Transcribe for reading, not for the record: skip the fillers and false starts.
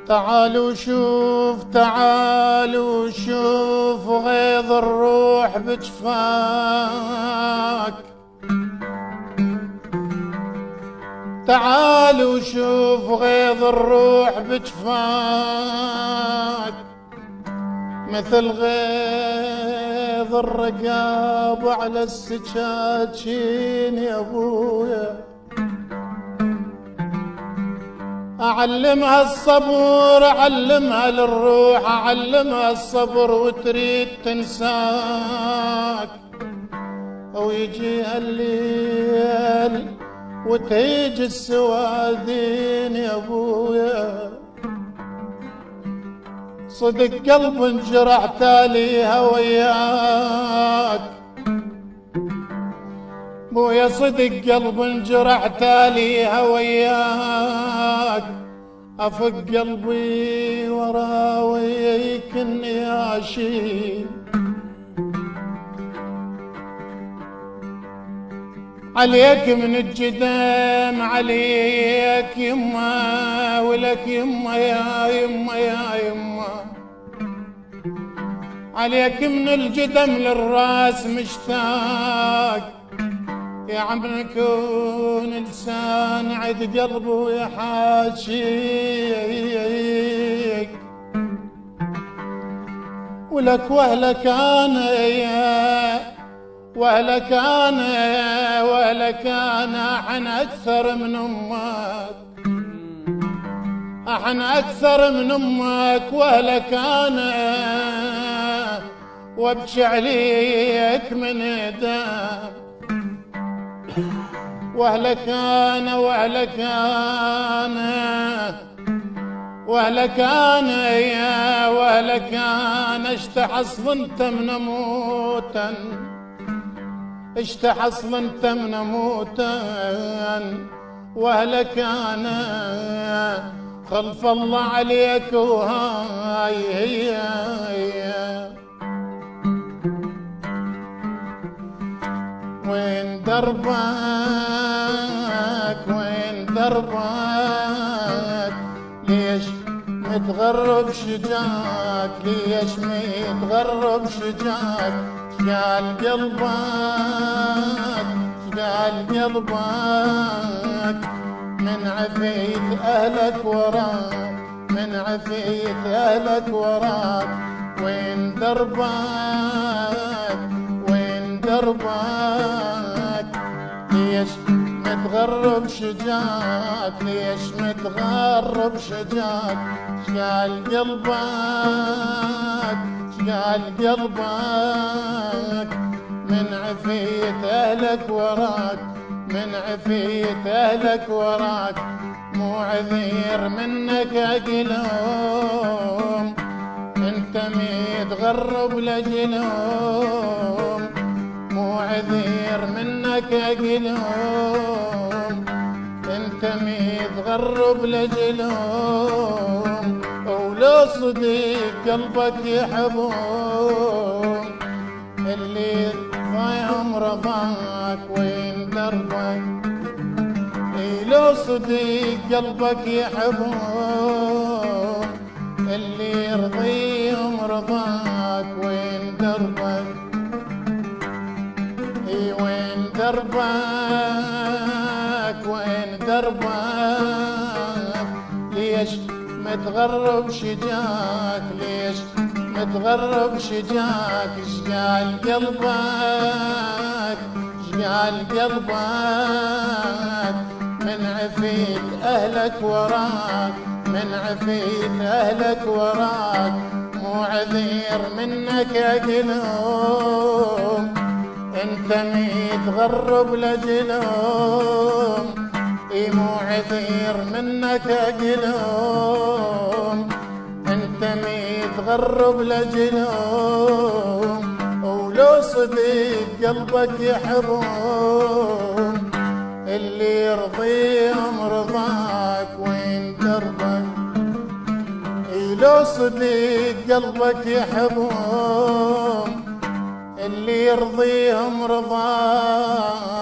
تعالوا شوف تعالوا شوف غيظ الروح بجفاك. تعالوا شوف غيظ الروح بجفاك، مثل غيظ الرقاب على السكاكين يا ابويا. أعلمها الصبر أعلمها للروح، أعلمها الصبر وتريد تنساك، ويجيها الليل وتيجي السوادين يا ابويا. صدق قلب انجرح تاليها وياك بويا، صدق قلب انجرح تاليها وياك. افك قلبي وراويك اني اشيل عليك من الجدام، عليك يما ولك يما يا يما يا يما، عليك من الجدم للراس مشتاق. يا عم نكون لسان عد قلبه يحاجيك، ولك وهلك انا يا وهلك انا وهلك انا احن اكثر من امك، احن اكثر من امك وهلك انا وابكي عليك من دم. وهلك انا وهلك انا وهلك انا يا وهلك انا اشتحصل انت من موتا، اشتحصل انت من موتا. وهلك انا خلف الله عليك وهاي هي وين دربك وين دربك، ليش متغرب شجاك ليش متغرب شجاك. شقال قلبك شقال قلبك من عفيت اهلك وراك، من عفيت اهلك وراك. وين دربك وين دربك، ليش متغرب شجاك ليش متغرب شجاك. شقال قلبك شقال قلبك من عفيت اهلك وراك، من عفيت اهلك وراك. مو عذير منك اقلوم، انت متغرب لجلوم. مو عذير منك اقلوم، انت متغرب لجلوم. ولو صديق قلبك يحبون اللي ضايعهم رضاك. وين دربك لو صديق قلبك يحبون اللي يرضيهم رضاك. وين دربك وين دربك وين دربك، ليش متغرب شجاك ليش متغرب شجاك. شقال قلبك شقال قلبك من عفيت اهلك وراك، من عفيت اهلك وراك. مو عذير منك اقلوم، انت متغرب لجلوم. مو عذير منك اقلوم، انت متغرب لجلوم. ولو صديق قلبك يحبون اللي يرضيهم رضاك. وين دربك لو صديق قلبك يحبون اللي يرضيهم رضاك.